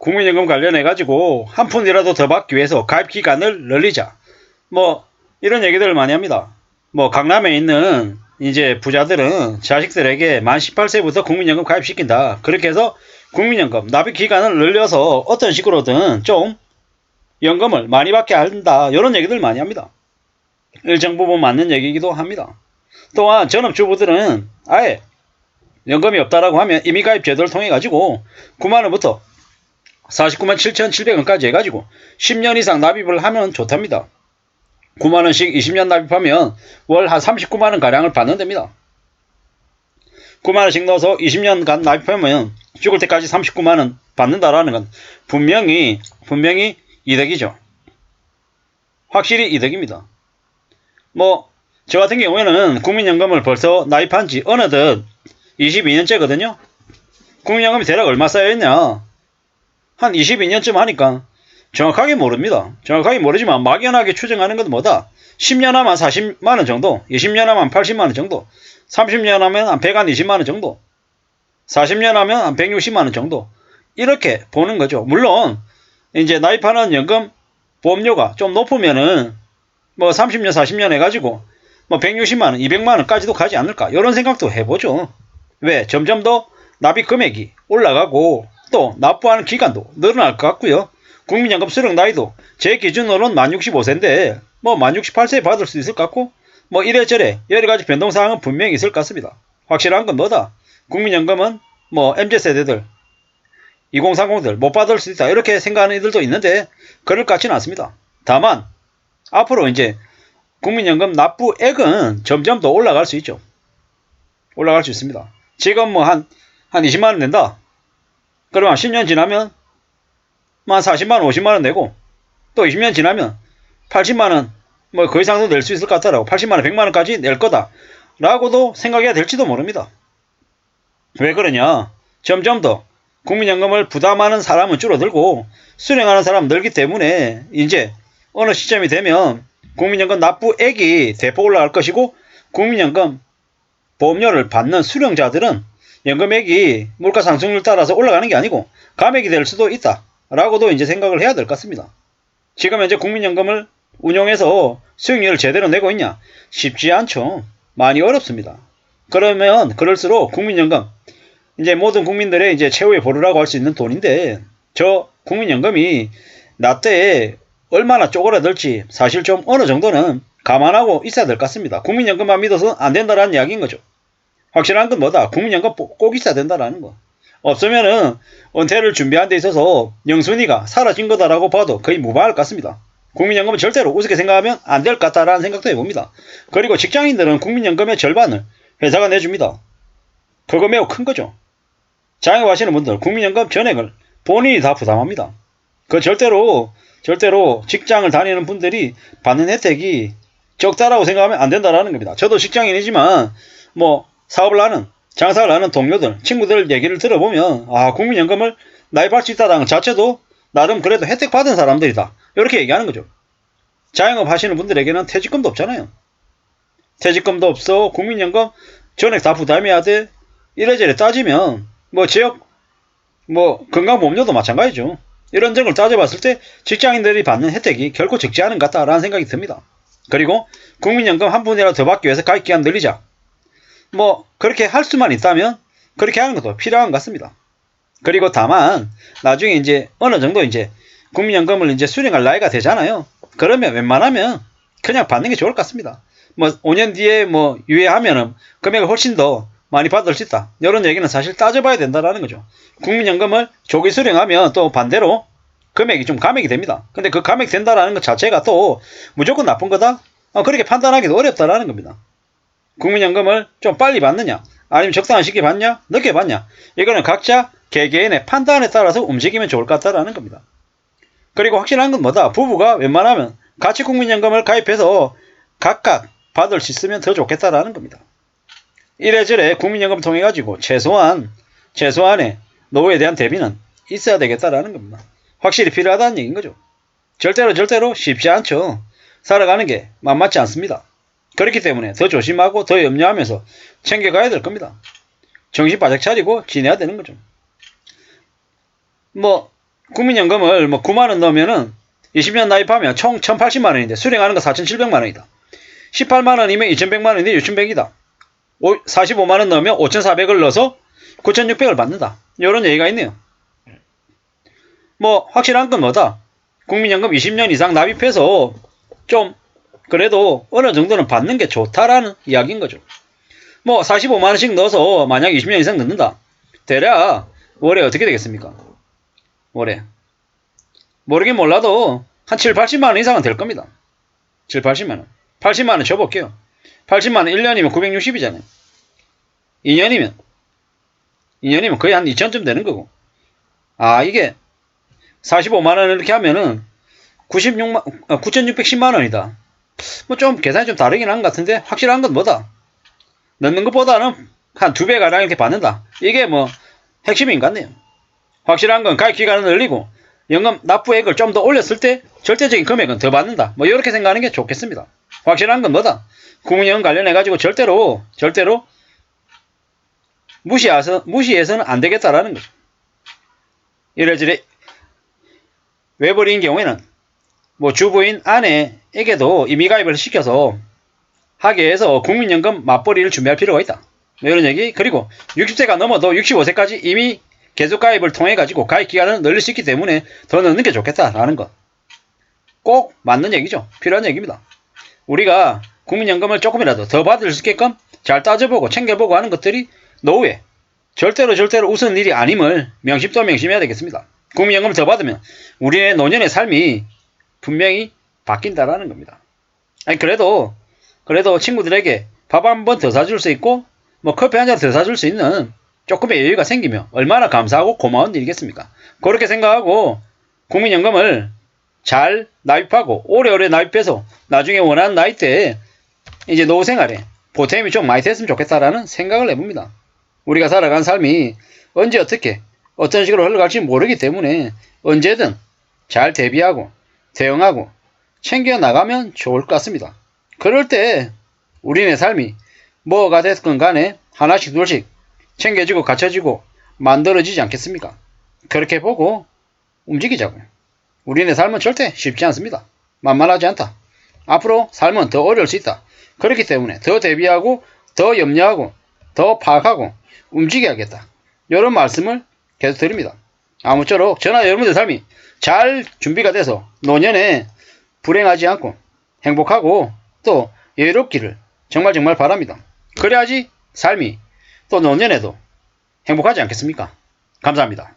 국민연금 관련해가지고 한 푼이라도 더 받기 위해서 가입 기간을 늘리자. 뭐, 이런 얘기들을 많이 합니다. 뭐, 강남에 있는 이제 부자들은 자식들에게 만 18세부터 국민연금 가입시킨다. 그렇게 해서 국민연금 납입 기간을 늘려서 어떤 식으로든 좀 연금을 많이 받게 한다. 이런 얘기들 많이 합니다. 일정 부분 맞는 얘기이기도 합니다. 또한 전업주부들은 아예 연금이 없다라고 하면 임의가입 제도를 통해 가지고 9만원부터 49만 7,700원까지 해가지고 10년 이상 납입을 하면 좋답니다. 9만원씩 20년 납입하면 월 한 39만원 가량을 받는답니다. 9만원씩 넣어서 20년간 납입하면 죽을 때까지 39만원 받는다라는 건 분명히 이득이죠. 확실히 이득입니다. 뭐 저 같은 경우에는 국민연금을 벌써 나입한 지 어느덧 22년째거든요. 국민연금이 대략 얼마 쌓여있냐, 한 22년쯤 하니까 정확하게 모릅니다. 정확하게 모르지만 막연하게 추정하는 건 뭐다, 10년 하면 40만원 정도, 20년 하면 80만원 정도, 30년 하면 한 120만원 정도, 40년 하면 한 160만원 정도, 이렇게 보는 거죠. 물론 이제 나입하는 연금 보험료가 좀 높으면은 뭐 30년 40년 해가지고 뭐 160만원 200만원까지도 가지 않을까, 이런 생각도 해보죠. 왜? 점점 더 납입 금액이 올라가고 또 납부하는 기간도 늘어날 것 같고요. 국민연금 수령 나이도 제 기준으로는 만 65세인데 뭐 만 68세에 받을 수 있을 것 같고, 뭐 이래저래 여러가지 변동사항은 분명히 있을 것 같습니다. 확실한 건 뭐다, 국민연금은 뭐 MZ세대들 2030들 못 받을 수 있다, 이렇게 생각하는 이들도 있는데 그럴 것 같지는 않습니다. 다만 앞으로 이제 국민연금 납부액은 점점 더 올라갈 수 있죠. 올라갈 수 있습니다. 지금 뭐 한 20만원 낸다. 그러면 10년 지나면 한 40만원 50만원 내고, 또 20년 지나면 80만원 뭐 그 이상도 낼 수 있을 것 같다라고, 80만원 100만원까지 낼 거다 라고도 생각해야 될지도 모릅니다. 왜 그러냐, 점점 더 국민연금을 부담하는 사람은 줄어들고 수령하는 사람은 늘기 때문에 이제 어느 시점이 되면 국민연금 납부액이 대폭 올라갈 것이고, 국민연금 보험료를 받는 수령자들은 연금액이 물가 상승률 따라서 올라가는 게 아니고 감액이 될 수도 있다 라고도 이제 생각을 해야 될 것 같습니다. 지금 현재 국민연금을 운용해서 수익률을 제대로 내고 있냐? 쉽지 않죠. 많이 어렵습니다. 그러면 그럴수록 국민연금, 이제 모든 국민들의 이제 최후의 보루라고 할 수 있는 돈인데, 저 국민연금이 나 때에 얼마나 쪼그라들지 사실 좀 어느 정도는 감안하고 있어야 될 것 같습니다. 국민연금만 믿어서 안 된다라는 이야기인 거죠. 확실한 건 뭐다, 국민연금 꼭 있어야 된다라는 거. 없으면은 은퇴를 준비하는 데 있어서 영순위가 사라진 거다라고 봐도 거의 무방할 것 같습니다. 국민연금은 절대로 우습게 생각하면 안 될 것 같다라는 생각도 해봅니다. 그리고 직장인들은 국민연금의 절반을 회사가 내줍니다. 그거 매우 큰 거죠. 자영업하시는 분들 국민연금 전액을 본인이 다 부담합니다. 그 절대로 직장을 다니는 분들이 받는 혜택이 적다라고 생각하면 안 된다라는 겁니다. 저도 직장인이지만 뭐 사업을 하는, 장사를 하는 동료들, 친구들 얘기를 들어보면 국민연금을 나입할 수 있다는 것 자체도 나름 그래도 혜택 받은 사람들이다, 이렇게 얘기하는 거죠. 자영업 하시는 분들에게는 퇴직금도 없잖아요. 퇴직금도 없어, 국민연금 전액 다 부담해야 돼. 이래저래 따지면 뭐 지역 뭐 건강보험료도 마찬가지죠. 이런 점을 따져봤을 때 직장인들이 받는 혜택이 결코 적지 않은 것 같다라는 생각이 듭니다. 그리고 국민연금 한 푼이라도 더 받기 위해서 가입기간 늘리자, 뭐 그렇게 할 수만 있다면 그렇게 하는 것도 필요한 것 같습니다. 그리고 다만 나중에 이제 어느 정도 이제 국민연금을 이제 수령할 나이가 되잖아요. 그러면 웬만하면 그냥 받는 게 좋을 것 같습니다. 뭐 5년 뒤에 뭐 유예하면은 금액을 훨씬 더 많이 받을 수 있다, 이런 얘기는 사실 따져봐야 된다라는 거죠. 국민연금을 조기 수령하면 또 반대로 금액이 좀 감액이 됩니다. 근데 그 감액 된다라는 것 자체가 또 무조건 나쁜 거다? 그렇게 판단하기도 어렵다라는 겁니다. 국민연금을 좀 빨리 받느냐, 아니면 적당한 시기에 받냐, 늦게 받냐, 이거는 각자 개개인의 판단에 따라서 움직이면 좋을 것 같다라는 겁니다. 그리고 확실한 건 뭐다, 부부가 웬만하면 같이 국민연금을 가입해서 각각 받을 수 있으면 더 좋겠다라는 겁니다. 이래저래 국민연금 통해 가지고 최소한의 노후에 대한 대비는 있어야 되겠다라는 겁니다. 확실히 필요하다는 얘기인 거죠. 절대로 쉽지 않죠. 살아가는 게 만만치 않습니다. 그렇기 때문에 더 조심하고 더 염려하면서 챙겨가야 될 겁니다. 정신 바짝 차리고 지내야 되는 거죠. 뭐 국민연금을 뭐 9만원 넣으면은 20년 나입하면 총 1080만원인데 수령하는 거 4700만원이다. 18만원이면 2100만원인데 6100이다. 45만원 넣으면 5400을 넣어서 9600을 받는다. 이런 얘기가 있네요. 뭐 확실한 건 뭐다? 국민연금 20년 이상 납입해서 좀 그래도 어느 정도는 받는 게 좋다라는 이야기인 거죠. 뭐 45만원씩 넣어서 만약 20년 이상 넣는다. 대략 월에 어떻게 되겠습니까? 월에 모르긴 몰라도 한 7, 80만원 이상은 될 겁니다. 7, 80만원 80만원 줘볼게요. 80만원 1년이면 960이잖아요. 2년이면 거의 한 2천쯤 되는 거고. 아, 이게 45만원을 이렇게 하면은 9610만원이다. 뭐 좀 계산이 좀 다르긴 한 것 같은데 확실한 건 뭐다? 넣는 것보다는 한 2배가량 이렇게 받는다. 이게 뭐 핵심인 것 같네요. 확실한 건 가입 기간을 늘리고 연금 납부액을 좀 더 올렸을 때 절대적인 금액은 더 받는다. 뭐 이렇게 생각하는 게 좋겠습니다. 확실한 건 뭐다? 국민연금 관련해가지고 절대로 무시해서는 안 되겠다라는 거죠. 이래저래 외벌이인 경우에는 뭐 주부인 아내에게도 임의가입을 시켜서 하게 해서 국민연금 맞벌이를 준비할 필요가 있다. 이런 얘기. 그리고 60세가 넘어도 65세까지 이미 계속가입을 통해 가지고 가입 기간을 늘릴 수 있기 때문에 더 넣는 게 좋겠다라는 것. 꼭 맞는 얘기죠. 필요한 얘기입니다. 우리가 국민연금을 조금이라도 더 받을 수 있게끔 잘 따져보고 챙겨보고 하는 것들이 노후에 절대로 우스운 일이 아님을 명심해야 되겠습니다. 국민연금을 더 받으면 우리의 노년의 삶이 분명히 바뀐다라는 겁니다. 아니 그래도 친구들에게 밥 한 번 더 사줄 수 있고 뭐 커피 한 잔 더 사줄 수 있는 조금의 여유가 생기면 얼마나 감사하고 고마운 일이겠습니까? 그렇게 생각하고 국민연금을 잘 납입하고 오래오래 납입해서 나중에 원하는 나이대에 이제 노후 생활에 보탬이 좀 많이 됐으면 좋겠다라는 생각을 해봅니다. 우리가 살아간 삶이 언제 어떻게 어떤 식으로 흘러갈지 모르기 때문에 언제든 잘 대비하고 대응하고 챙겨나가면 좋을 것 같습니다. 그럴 때 우리네 삶이 뭐가 됐건 간에 하나씩 둘씩 챙겨지고 갖춰지고 만들어지지 않겠습니까? 그렇게 보고 움직이자고요. 우리네 삶은 절대 쉽지 않습니다. 만만하지 않다. 앞으로 삶은 더 어려울 수 있다. 그렇기 때문에 더 대비하고 더 염려하고 더 파악하고 움직여야겠다. 이런 말씀을 계속 드립니다. 아무쪼록 저나 여러분들 삶이 잘 준비가 돼서 노년에 불행하지 않고 행복하고 또 여유롭기를 정말 바랍니다. 그래야지 삶이 또 노년에도 행복하지 않겠습니까? 감사합니다.